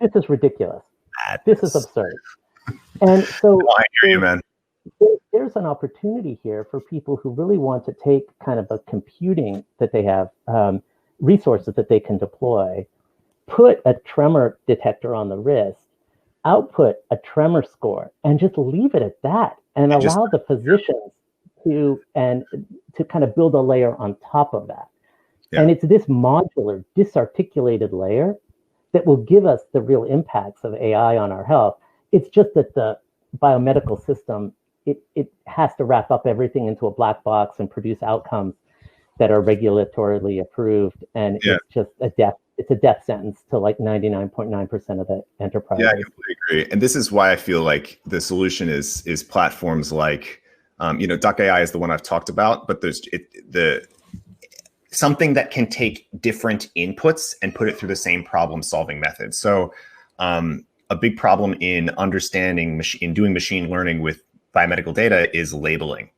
This is ridiculous. This is absurd. And so I hear you, man. there's an opportunity here for people who really want to take kind of a computing that they have, resources that they can deploy, put a tremor detector on the wrist, output a tremor score, and just leave it at that, and allow the physicians to kind of build a layer on top of that. Yeah. And it's this modular, disarticulated layer that will give us the real impacts of AI on our health. It's just that the biomedical system, it has to wrap up everything into a black box and produce outcomes that are regulatorily approved. And it's just it's a death sentence to like 99.9% of the enterprise. Yeah, I completely agree. And this is why I feel like the solution is platforms like, Doc.ai is the one I've talked about, but there's something that can take different inputs and put it through the same problem solving method. So a big problem in understanding, in doing machine learning with biomedical data is labeling.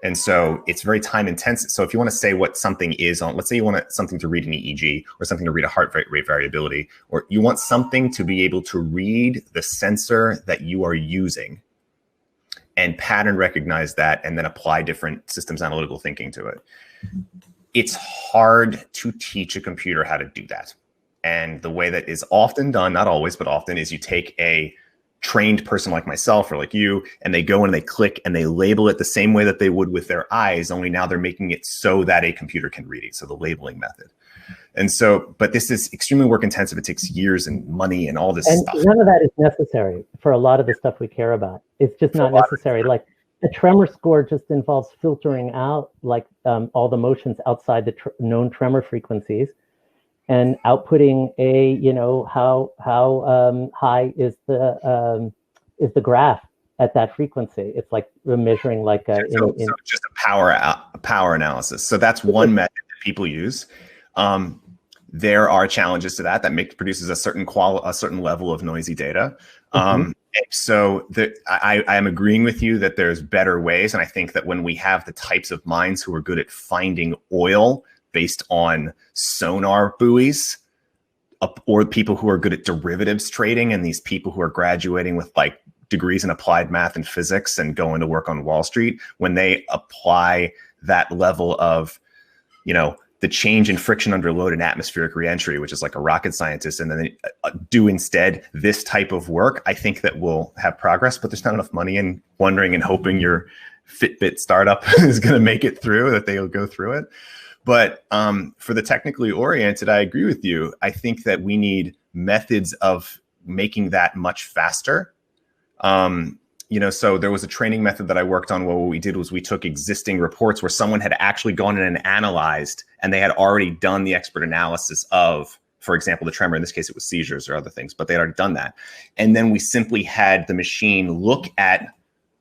And so it's very time intensive. So if you want to say what something is on, let's say you want something to read an EEG or something to read a heart rate variability, or you want something to be able to read the sensor that you are using and pattern recognize that and then apply different systems analytical thinking to it. It's hard to teach a computer how to do that. And the way that is often done, not always, but often, is you take a trained person like myself or like you, and they go and they click and they label it the same way that they would with their eyes, only now they're making it so that a computer can read it. So the labeling method. And so, but this is extremely work intensive. It takes years and money and all this stuff. And none of that is necessary for a lot of the stuff we care about. It's just not necessary. Like a tremor score just involves filtering out like all the motions outside the known tremor frequencies, and outputting a, how high is the graph at that frequency. It's like we're measuring like so just a power analysis. So that's one method that people use. There are challenges to that produces a certain level of noisy data. So I am agreeing with you that there's better ways. And I think that when we have the types of minds who are good at finding oil based on sonar buoys, or people who are good at derivatives trading, and these people who are graduating with like degrees in applied math and physics and going to work on Wall Street, when they apply that level of, the change in friction under load and atmospheric reentry, which is like a rocket scientist, and then they do instead this type of work, I think that we'll have progress. But there's not enough money in wondering and hoping your Fitbit startup is going to make it through, that they'll go through it. But for the technically oriented, I agree with you. I think that we need methods of making that much faster. So there was a training method that I worked on where what we did was we took existing reports where someone had actually gone in and analyzed, and they had already done the expert analysis of, for example, the tremor. In this case, it was seizures or other things, but they had already done that. And then we simply had the machine look at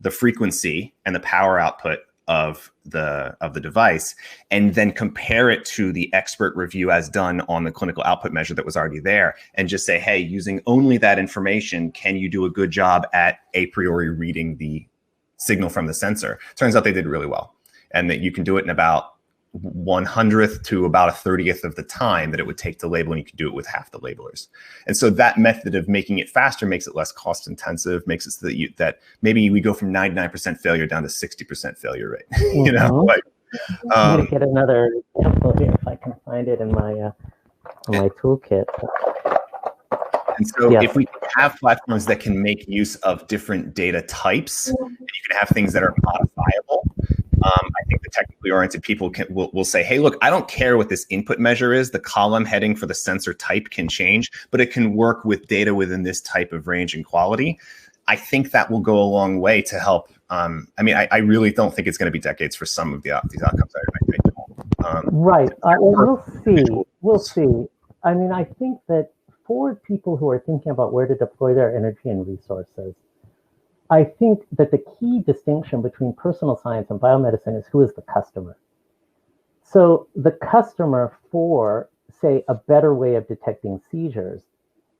the frequency and the power output of the device, and then compare it to the expert review as done on the clinical output measure that was already there, and just say, hey, using only that information, can you do a good job at a priori reading the signal from the sensor? Turns out they did really well, and that you can do it in about 1/100th to about 1/30th of the time that it would take to label, and you can do it with half the labelers. And so that method of making it faster makes it less cost intensive, makes it so that maybe we go from 99% failure down to 60% failure rate. I'm gonna get another example here if I can find it in my toolkit. And so if we have platforms that can make use of different data types, and you can have things that are modifiable, I think the technically oriented people will say, hey, look, I don't care what this input measure is. The column heading for the sensor type can change, but it can work with data within this type of range and quality. I think that will go a long way to help. I really don't think it's going to be decades for some of these outcomes. Right. We'll see. I think that for people who are thinking about where to deploy their energy and resources, I think that the key distinction between personal science and biomedicine is who is the customer. So the customer for, say, a better way of detecting seizures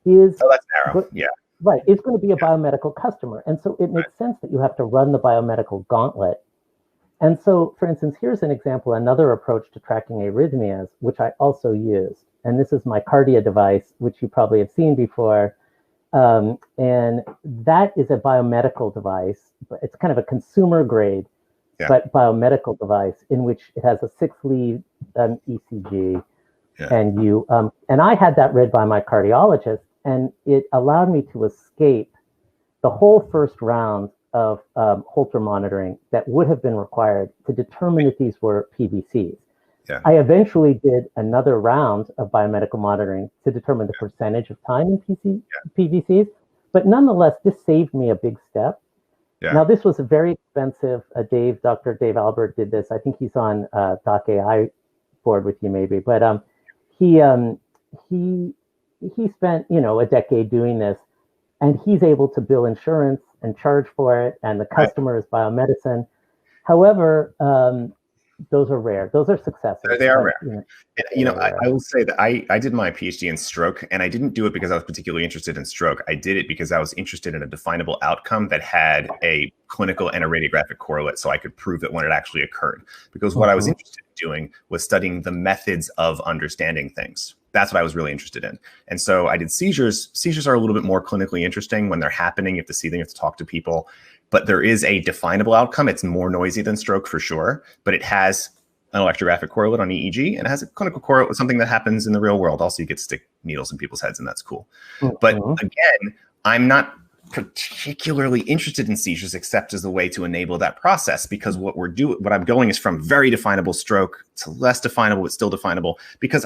is... Oh, that's narrow, yeah. Right, it's going to be a biomedical customer. And so it makes sense that you have to run the biomedical gauntlet. And so, for instance, here's an example, another approach to tracking arrhythmias, which I also used. And this is my Cardia device, which you probably have seen before. And that is a biomedical device, but it's kind of a consumer grade, but biomedical device in which it has a 6-lead ECG. Yeah. And I had that read by my cardiologist, and it allowed me to escape the whole first round of Holter monitoring that would have been required to determine if these were PVCs. Yeah. I eventually did another round of biomedical monitoring to determine the percentage of time in PVCs, but nonetheless, this saved me a big step. Yeah. Now, this was a very expensive. Dr. Dave Albert did this. I think he's on Doc AI board with you, maybe, but he spent a decade doing this, and he's able to bill insurance and charge for it, and the customer is biomedicine. However, those are rare. Those are successes. They are rare. I will say that I did my PhD in stroke, and I didn't do it because I was particularly interested in stroke. I did it because I was interested in a definable outcome that had a clinical and a radiographic correlate, so I could prove it when it actually occurred. Because what I was interested in doing was studying the methods of understanding things. That's what I was really interested in. And so I did seizures. Seizures are a little bit more clinically interesting when they're happening. You have to see them, you have to talk to people. But there is a definable outcome. It's more noisy than stroke for sure, but it has an electrographic correlate on EEG, and it has a clinical correlate with something that happens in the real world. Also, you get to stick needles in people's heads, and that's cool. But again, I'm not particularly interested in seizures except as a way to enable that process, because what I'm going is from very definable stroke to less definable, but still definable, because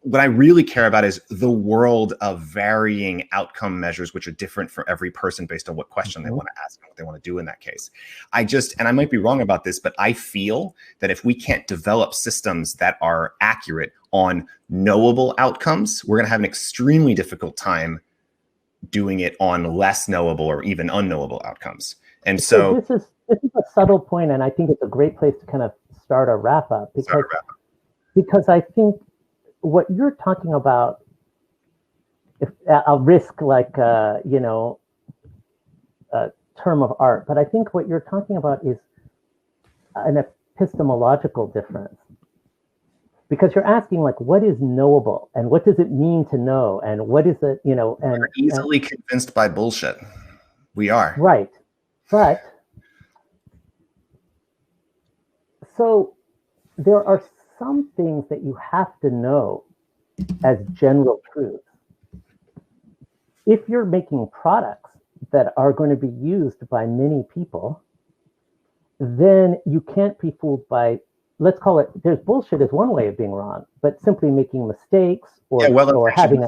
what I really care about is the world of varying outcome measures, which are different for every person based on what question they want to ask and what they want to do in that case. And I might be wrong about this, but I feel that if we can't develop systems that are accurate on knowable outcomes, we're going to have an extremely difficult time doing it on less knowable or even unknowable outcomes. And so this is a subtle point, and I think it's a great place to kind of start a wrap up, because I think what you're talking about, if I'll risk like a term of art, but I think what you're talking about is an epistemological difference, because you're asking like, what is knowable and what does it mean to know, and what is it, and we're easily convinced by bullshit. We are. Right. But so there are some things that you have to know as general truths. If you're making products that are going to be used by many people, then you can't be fooled by, let's call it, there's bullshit is one way of being wrong, but simply making mistakes or having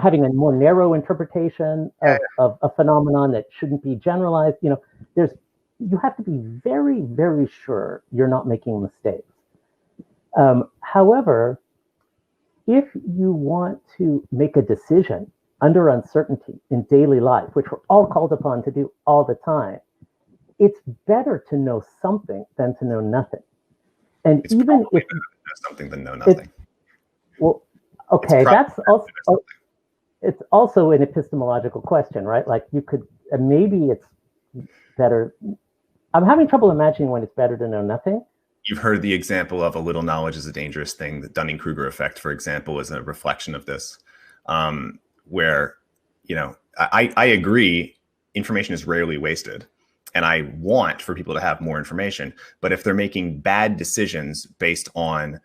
having a more narrow interpretation of a phenomenon that shouldn't be generalized. You have to be very, very sure you're not making mistakes. However, if you want to make a decision under uncertainty in daily life, which we're all called upon to do all the time, it's better to know something than to know nothing. And it's even if you know something than know nothing. It's also an epistemological question, right? Like you could, maybe it's better. I'm having trouble imagining when it's better to know nothing. You've heard the example of a little knowledge is a dangerous thing. The Dunning-Kruger effect, for example, is a reflection of this, where, I agree, information is rarely wasted. And I want for people to have more information. But if they're making bad decisions based on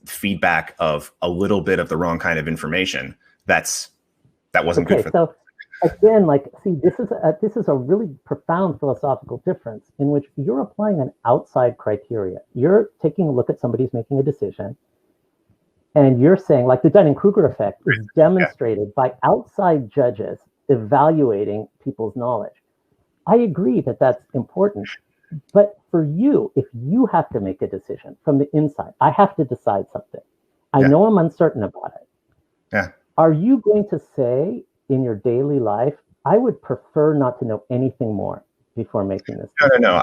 feedback of a little bit of the wrong kind of information, that wasn't good for them. Again, this is a really profound philosophical difference in which you're applying an outside criteria. You're taking a look at somebody's making a decision, and you're saying, like, the Dunning-Kruger effect is demonstrated by outside judges evaluating people's knowledge. I agree that that's important, but for you, if you have to make a decision from the inside, I have to decide something. I know I'm uncertain about it. Yeah. Are you going to say, in your daily life, I would prefer not to know anything more before making this decision? No.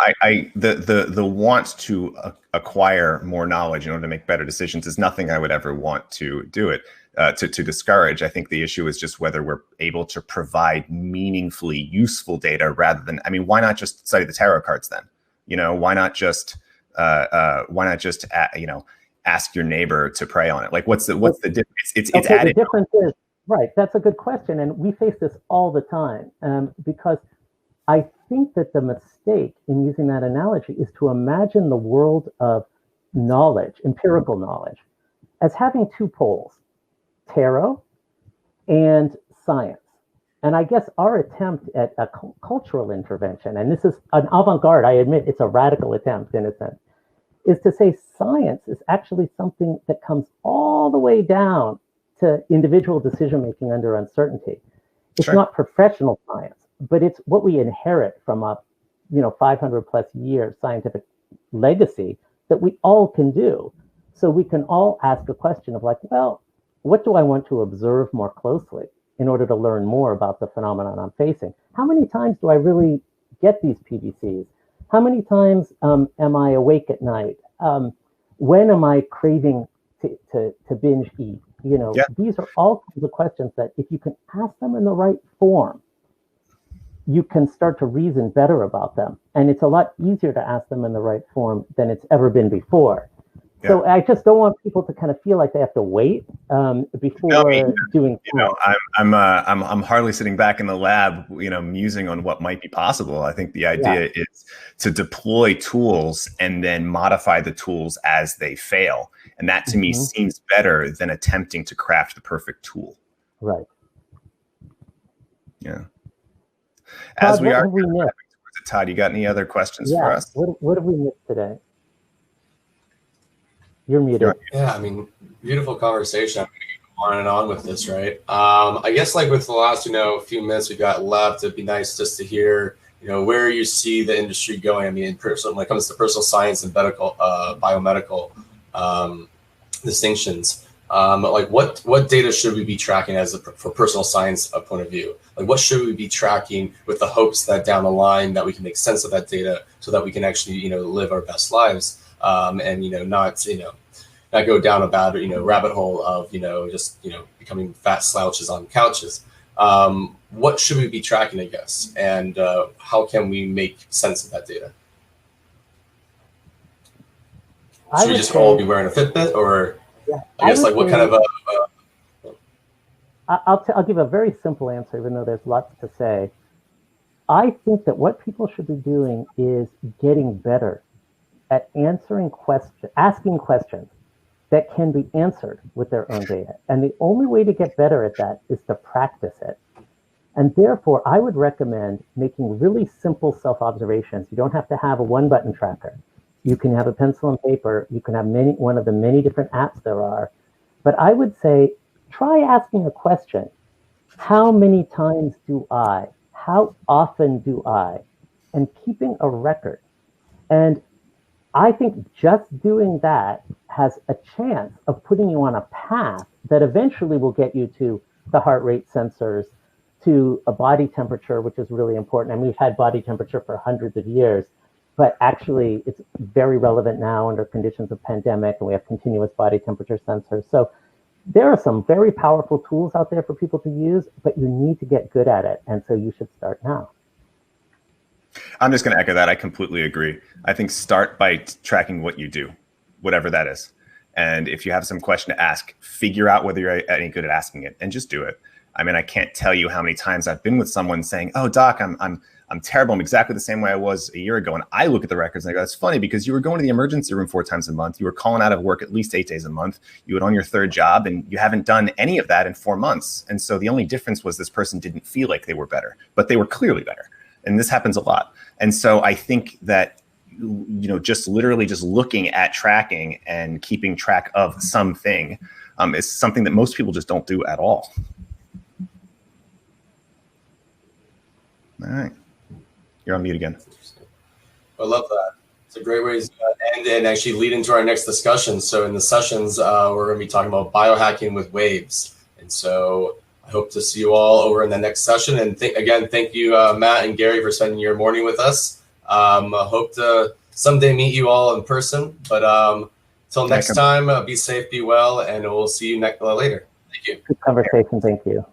The want to acquire more knowledge in order to make better decisions is nothing I would ever want to do it to discourage. I think the issue is just whether we're able to provide meaningfully useful data rather than, why not just study the tarot cards then? Why not just ask your neighbor to pray on it? Like, what's the difference? It's added. The difference is, Right, that's a good question, and we face this all the time because I think that the mistake in using that analogy is to imagine the world of knowledge, empirical knowledge, as having two poles, tarot and science. And I guess our attempt at a cultural intervention, and this is an avant-garde, I admit it's a radical attempt in a sense, is to say science is actually something that comes all the way down to individual decision-making under uncertainty. It's Sure. not professional science, but it's what we inherit from a 500 plus year scientific legacy that we all can do. So we can all ask a question of like, well, what do I want to observe more closely in order to learn more about the phenomenon I'm facing? How many times do I really get these PVCs? How many times am I awake at night? When am I craving to binge eat? Yeah. These are all kinds of questions that if you can ask them in the right form, you can start to reason better about them. And it's a lot easier to ask them in the right form than it's ever been before. Yeah. So I just don't want people to kind of feel like they have to wait before doing. I'm hardly sitting back in the lab, musing on what might be possible. I think the idea is to deploy tools and then modify the tools as they fail, and that to me seems better than attempting to craft the perfect tool. Right. Yeah. Todd, as we are towards it, Todd, you got any other questions for us? What have we missed today? You're muted. Yeah, I mean, beautiful conversation. I'm going to go on and on with this, right? I guess like with the last, few minutes we've got left, it'd be nice just to hear, where you see the industry going. I mean, when it comes to personal science and medical, biomedical distinctions, like what data should we be tracking for personal science point of view? Like what should we be tracking with the hopes that down the line that we can make sense of that data so that we can actually, live our best lives? And not go down a bad rabbit hole of just becoming fat slouches on couches. What should we be tracking, I guess, and how can we make sense of that data? Should we just all be wearing a Fitbit, or I guess like what kind of I'll give a very simple answer, even though there's lots to say. I think that what people should be doing is getting better at asking questions that can be answered with their own data. And the only way to get better at that is to practice it. And therefore, I would recommend making really simple self-observations. You don't have to have a one-button tracker. You can have a pencil and paper. You can have one of the many different apps there are. But I would say, try asking a question. How many times do I? How often do I? And keeping a record. And I think just doing that has a chance of putting you on a path that eventually will get you to the heart rate sensors, to a body temperature, which is really important. And we've had body temperature for hundreds of years, but actually it's very relevant now under conditions of pandemic, and we have continuous body temperature sensors. So there are some very powerful tools out there for people to use, but you need to get good at it. And so you should start now. I'm just going to echo that. I completely agree. I think start by tracking what you do, whatever that is. And if you have some question to ask, figure out whether you're any good at asking it and just do it. I mean, I can't tell you how many times I've been with someone saying, "Oh, doc, I'm terrible. I'm exactly the same way I was a year ago." And I look at the records and I go, "That's funny because you were going to the emergency room 4 times a month. You were calling out of work at least 8 days a month. You were on your 3rd job and you haven't done any of that in 4 months. And so the only difference was this person didn't feel like they were better, but they were clearly better." And this happens a lot. And so I think that, just literally just looking at tracking and keeping track of something is something that most people just don't do at all. All right. You're on mute again. I love that. It's a great way to end and actually lead into our next discussion. So in the sessions, we're going to be talking about biohacking with waves. And so I hope to see you all over in the next session. And again, thank you, Matt and Gary, for spending your morning with us. I hope to someday meet you all in person. But until next time, be safe, be well, and we'll see you later. Thank you. Good conversation. Thank you.